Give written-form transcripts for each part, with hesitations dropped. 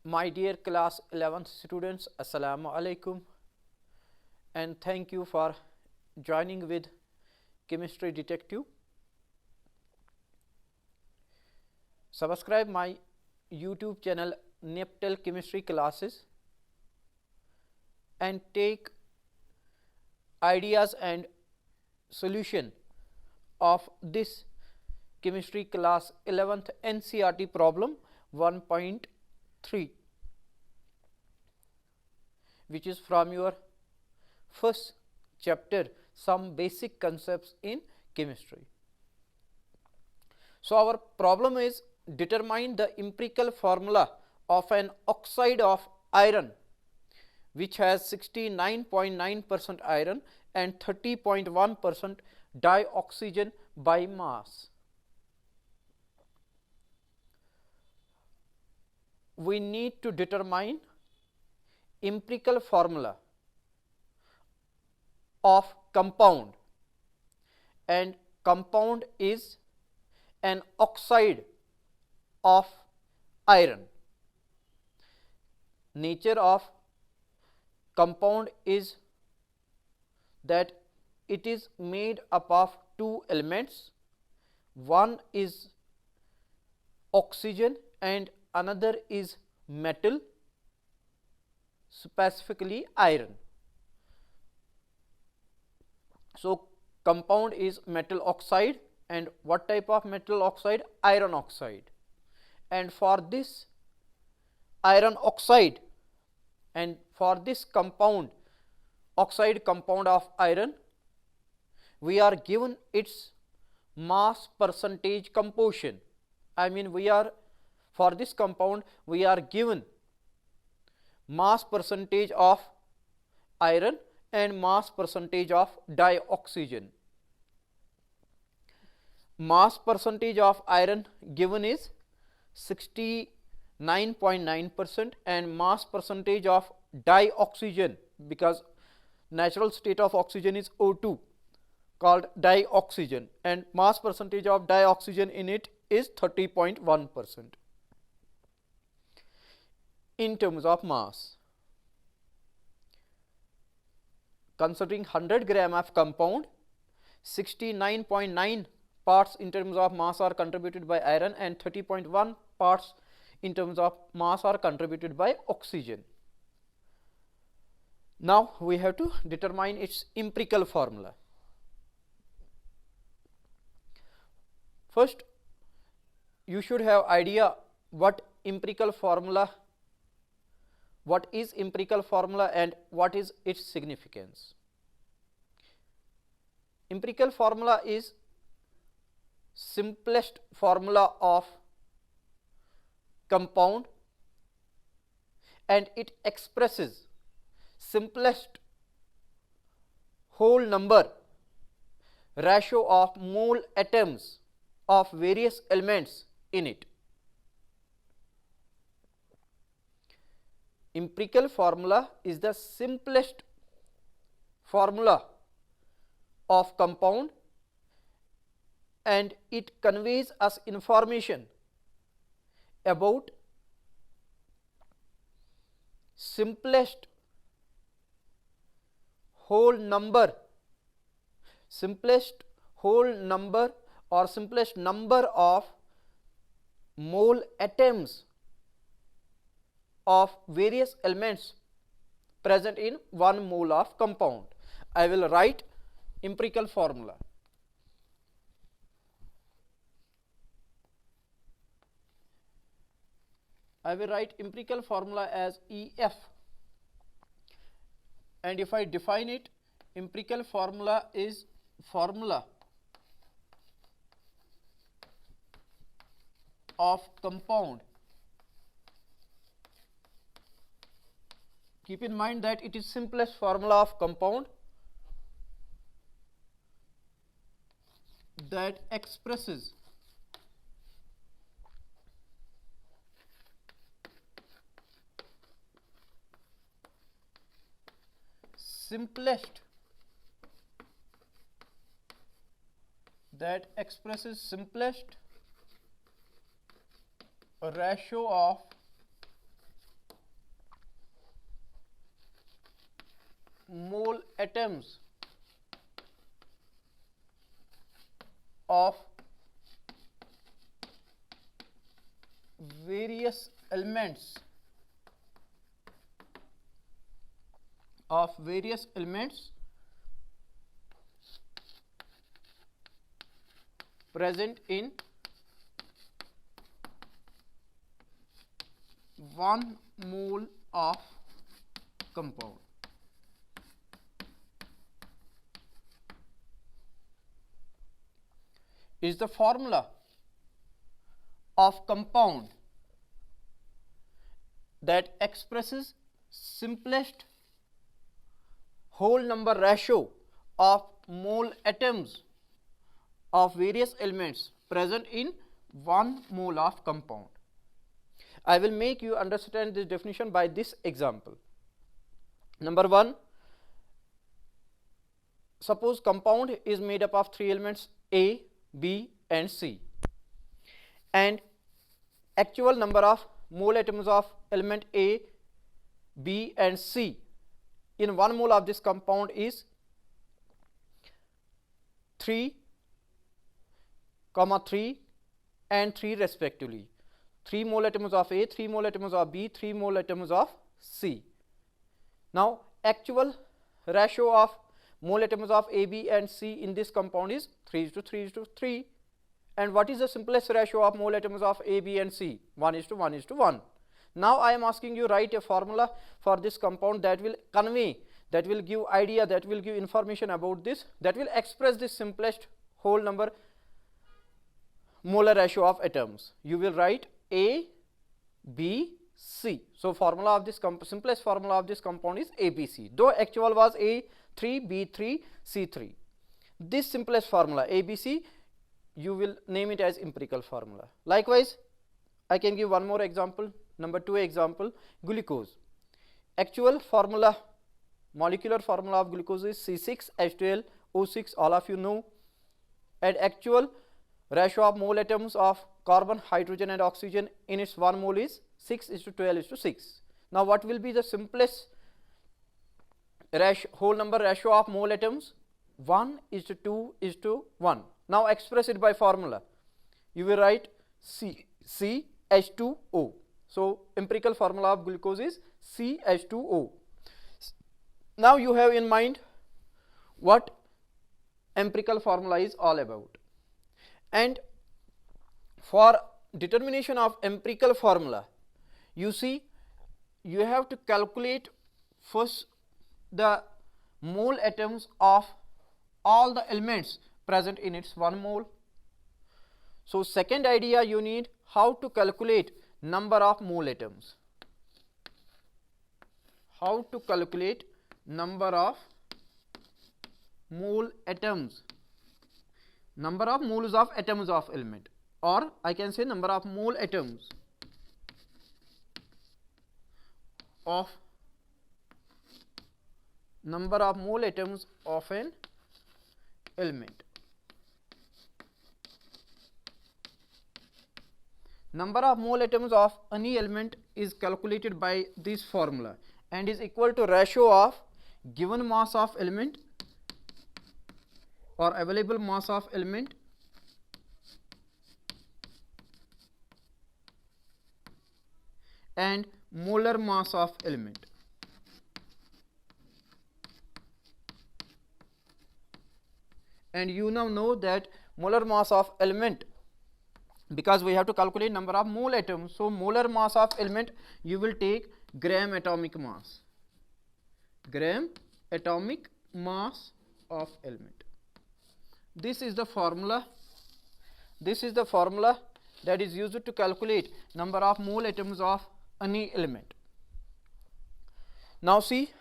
My dear class 11th students, Assalamu alaikum, and thank you for joining with Chemistry Detective. Subscribe my YouTube channel Neptal Chemistry Classes and take ideas and solution of this chemistry class 11th NCERT problem 1.3, which is from your first chapter, some basic concepts in chemistry. So our problem is determine the empirical formula of an oxide of iron which has 69.9% iron and 30.1% dioxygen by mass. We need to determine empirical formula of compound, and compound is an oxide of iron. Nature of compound is that it is made up of two elements, one is oxygen and another is metal, specifically iron. So compound is metal oxide, and what type of metal oxide? Iron oxide. And for this iron oxide and for this compound, oxide compound of iron, we are given its mass percentage composition. I mean, for this compound we are given mass percentage of iron and mass percentage of dioxygen. Mass percentage of iron given is 69.9% and mass percentage of dioxygen, because natural state of oxygen is O2, called dioxygen, and mass percentage of dioxygen in it is 30.1% in terms of mass. Considering 100 gram of compound, 69.9 parts in terms of mass are contributed by iron and 30.1 parts in terms of mass are contributed by oxygen. Now we have to determine its empirical formula. First, you should have idea what is empirical formula and what is its significance. Empirical formula is simplest formula of compound, and it expresses simplest whole number ratio of mole atoms of various elements in it. Empirical formula is the simplest formula of compound, and it conveys us information about simplest whole number or simplest number of mole atoms of various elements present in 1 mole of compound. I will write empirical formula. I will write empirical formula as EF, and if I define it, empirical formula is formula of compound. Keep in mind that it is simplest formula of compound that expresses simplest ratio of mole atoms of various elements present in 1 mole of compound. Is the formula of compound that expresses simplest whole number ratio of mole atoms of various elements present in 1 mole of compound. I will make you understand this definition by this example. Number 1, suppose compound is made up of 3 elements A, B and C, and actual number of mole atoms of element A, B and C in 1 mole of this compound is 3, 3 and 3 respectively. 3 mole atoms of A, 3 mole atoms of B, 3 mole atoms of C. Now actual ratio of mole atoms of A, B and C in this compound is 3:3:3. And what is the simplest ratio of mole atoms of A, B and C? 1:1:1. Now I am asking you write a formula for this compound that will convey, that will give idea, that will give information about this, that will express this simplest whole number molar ratio of atoms. You will write A, B, C. So formula of this simplest formula of this compound is ABC, though actual was A3, B3, C3. This simplest formula ABC, you will name it as empirical formula. Likewise, I can give one more example. Number 2 example, glucose. Actual formula, molecular formula of glucose is C6H12O6, all of you know, and actual ratio of mole atoms of carbon, hydrogen and oxygen in its 1 mole is 6:12:6. Now what will be the simplest whole number ratio of mole atoms? 1:2:1. Now express it by formula. You will write CH2O. So empirical formula of glucose is CH2O. Now you have in mind what empirical formula is all about. And for determination of empirical formula, you see, you have to calculate first the mole atoms of all the elements present in its 1 mole. So second idea, you need how to calculate number of mole atoms. How to calculate number of mole atoms, number of moles of atoms of element, or I can say number of mole atoms of an element. Number of mole atoms of any element is calculated by this formula and is equal to ratio of given mass of element or available mass of element and molar mass of element. And you now know that molar mass of element, because we have to calculate number of mole atoms, so molar mass of element you will take gram atomic mass. Gram atomic mass of element. This is the formula. This is the formula that is used to calculate number of mole atoms of any element. Now see,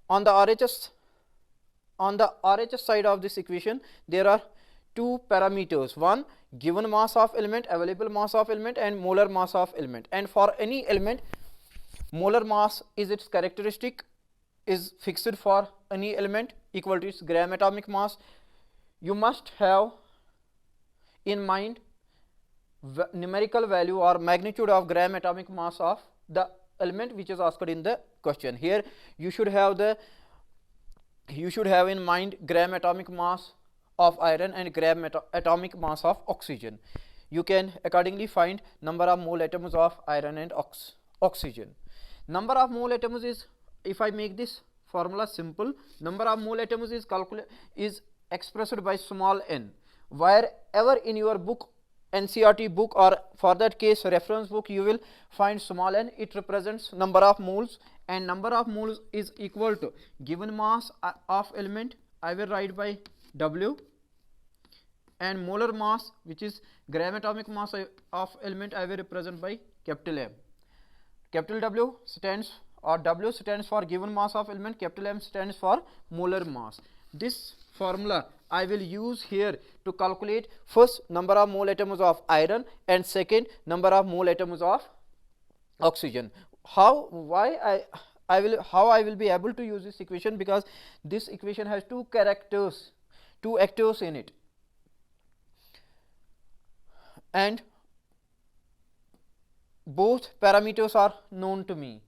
on the RHS side of this equation, there are 2 parameters. One, given mass of element, available mass of element and molar mass of element. And for any element, molar mass is its characteristic, is fixed for any element equal to its gram atomic mass. You must have in mind numerical value or magnitude of gram atomic mass of the element which is asked in the question. Here you should have in mind gram atomic mass of iron and gram atomic mass of oxygen. You can accordingly find number of mole atoms of iron and oxygen. Number of mole atoms is, if I make this formula simple, number of mole atoms is expressed by small n. Wherever in your book, NCERT book, or for that case reference book, you will find small n, it represents number of moles, and number of moles is equal to given mass of element, I will write by W, and molar mass, which is gram atomic mass of element, I will represent by capital M. Capital W stands for given mass of element, capital M stands for molar mass. This formula I will use here to calculate first number of mole atoms of iron and second number of mole atoms of oxygen. How I will be able to use this equation, because this equation has two actors in it, and both parameters are known to me.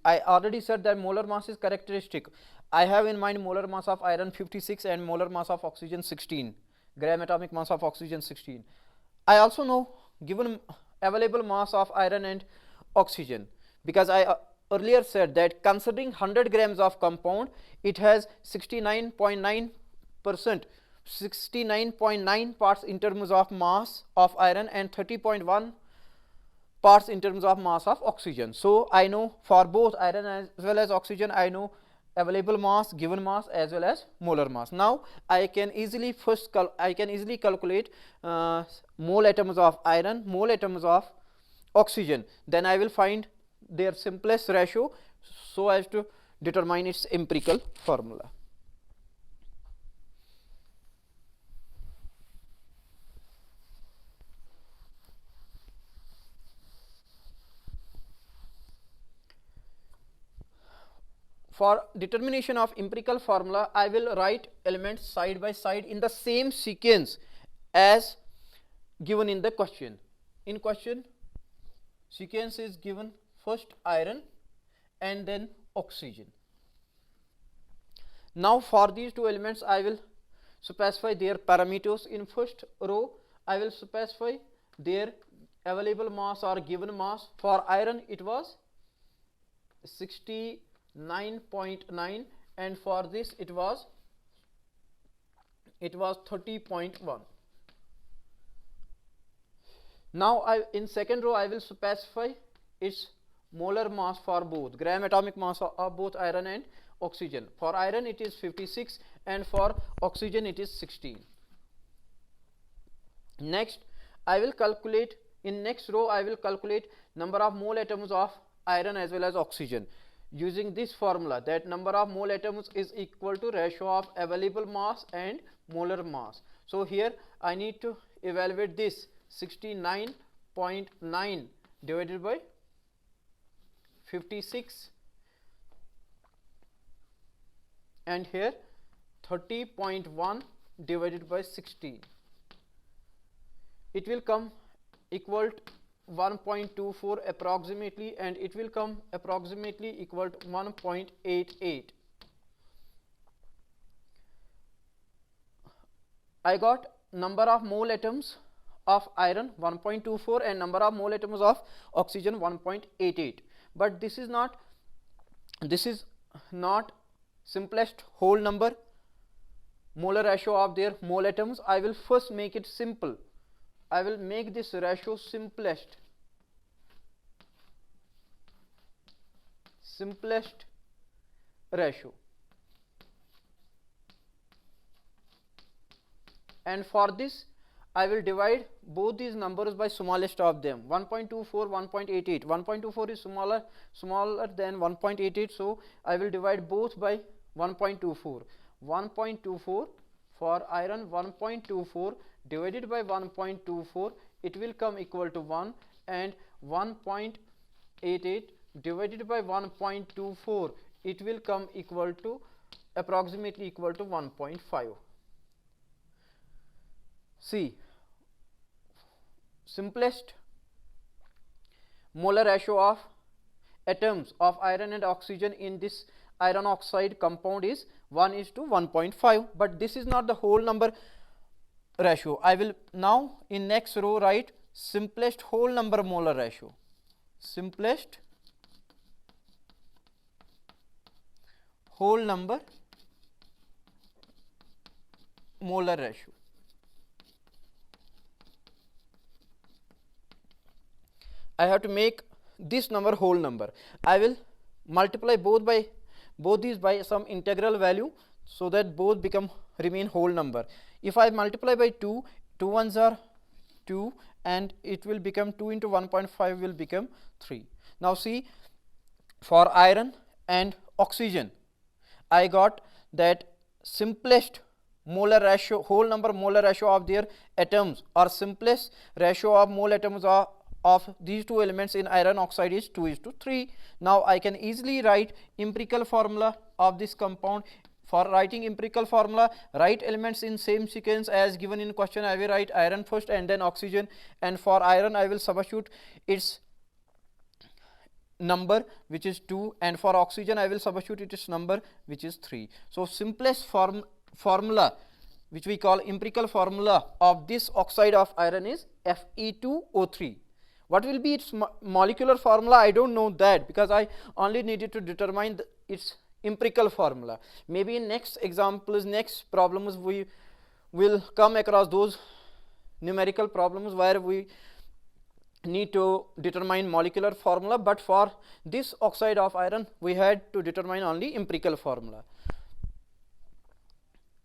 I already said that molar mass is characteristic. I have in mind molar mass of iron 56 and molar mass of oxygen 16, gram atomic mass of oxygen 16. I also know given available mass of iron and oxygen, because I earlier said that considering 100 grams of compound, it has 69.9 parts in terms of mass of iron and 30.1 parts in terms of mass of oxygen. So I know for both iron as well as oxygen, I know available mass, given mass, as well as molar mass. Now I can easily calculate mole atoms of iron, mole atoms of oxygen. Then I will find their simplest ratio so as to determine its empirical formula. For determination of empirical formula, I will write elements side by side in the same sequence as given in the question. In question, sequence is given first iron and then oxygen. Now for these two elements, I will specify their parameters. In first row, I will specify their available mass or given mass. For iron, it was 69.9, and for this it was 30.1. Now in second row I will specify its molar mass for both, gram atomic mass of both iron and oxygen. For iron it is 56 and for oxygen it is 16. Next I will calculate, in next row I will calculate number of mole atoms of iron as well as oxygen, using this formula that number of mole atoms is equal to ratio of available mass and molar mass. So here I need to evaluate this 69.9 divided by 56, and here 30.1 divided by 16. It will come equal to 1.24 approximately, and it will come approximately equal to 1.88. I got number of mole atoms of iron 1.24 and number of mole atoms of oxygen 1.88, but this is not simplest whole number molar ratio of their mole atoms. I will first make it simple. I will make this ratio simplest ratio, and for this I will divide both these numbers by smallest of them. 1.24, 1.88. 1.24 is smaller than 1.88, so I will divide both by 1.24. 1.24 for iron, 1.24 divided by 1.24, it will come equal to 1, and 1.88 divided by 1.24, it will come equal to approximately equal to 1.5. See, simplest molar ratio of atoms of iron and oxygen in this iron oxide compound is 1:1.5, but this is not the whole number ratio. I will now in next row write simplest whole number molar ratio. Simplest whole number molar ratio. I have to make this number whole number. I will multiply both these by some integral value so that both remain whole number. If I multiply by 2, 2 ones are 2 and it will become 2 into 1.5 will become 3. Now see, for iron and oxygen I got that simplest molar ratio, whole number molar ratio of their atoms, or simplest ratio of mole atoms of these two elements in iron oxide is 2:3. Now I can easily write empirical formula of this compound. For writing empirical formula, write elements in same sequence as given in question. I will write iron first and then oxygen, and for iron I will substitute its number which is 2, and for oxygen I will substitute its number which is 3. So simplest formula which we call empirical formula of this oxide of iron is Fe2O3. What will be its molecular formula? I don't know that, because I only needed to determine its empirical formula. Maybe in next examples, next problems, we will come across those numerical problems where we need to determine molecular formula, but for this oxide of iron we had to determine only empirical formula.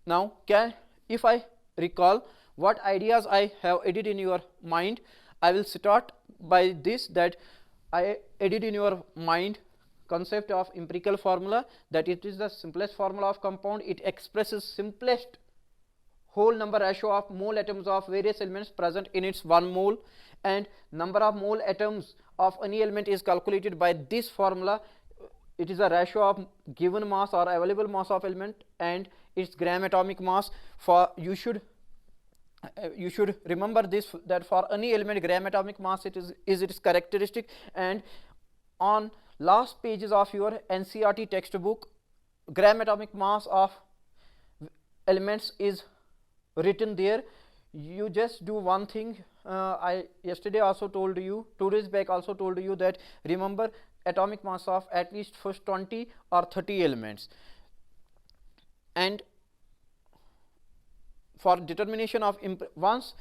Now if I recall what ideas I have added in your mind, I will start by this, that I added in your mind concept of empirical formula, that it is the simplest formula of compound. It expresses simplest whole number ratio of mole atoms of various elements present in its 1 mole, and number of mole atoms of any element is calculated by this formula. It is a ratio of given mass or available mass of element and its gram atomic mass. For you should remember this, that for any element gram atomic mass is its characteristic, and on last pages of your NCERT textbook gram atomic mass of elements is written there. You just do one thing, I yesterday also told you, 2 days back also told you, that remember atomic mass of at least first 20 or 30 elements, and for determination of once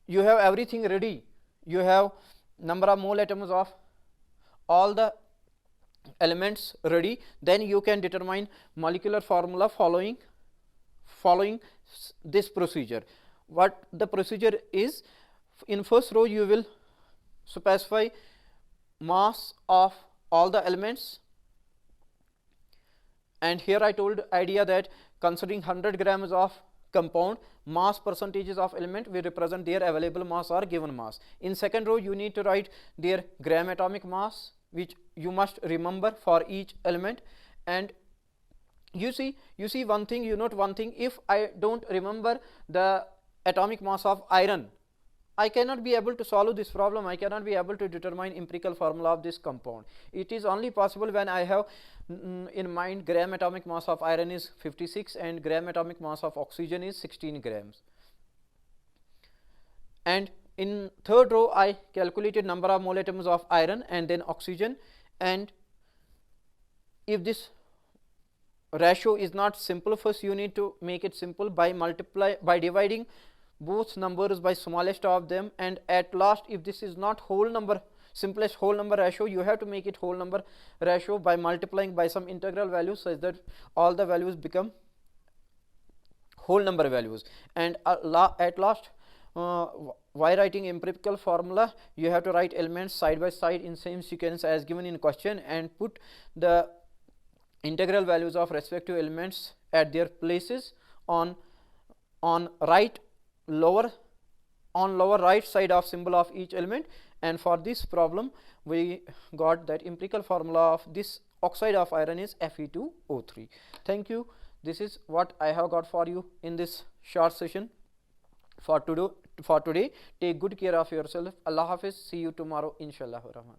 you have everything ready, you have number of mole atoms of all the elements ready, then you can determine molecular formula following this procedure. What the procedure is, in first row you will specify mass of all the elements, and here I told idea that considering 100 grams of compound, mass percentages of element will represent their available mass or given mass. In second row you need to write their gram atomic mass, which you must remember for each element. And you see one thing, you note one thing, if I don't remember the atomic mass of iron, I cannot be able to solve this problem. I cannot be able to determine empirical formula of this compound. It is only possible when I have in mind gram atomic mass of iron is 56 and gram atomic mass of oxygen is 16 grams. And in third row I calculated number of mole atoms of iron and then oxygen, and if this ratio is not simple, first you need to make it simple by dividing both numbers by smallest of them, and at last if this is not whole number, simplest whole number ratio, you have to make it whole number ratio by multiplying by some integral values such that all the values become whole number values. And at last while writing empirical formula, you have to write elements side by side in same sequence as given in question and put the integral values of respective elements at their places on lower right side of symbol of each element. And for this problem we got that empirical formula of this oxide of iron is Fe2O3. Thank you. This is what I have got for you in this short session for today. Take good care of yourself. Allah Hafiz. See you tomorrow, inshallah Rahman.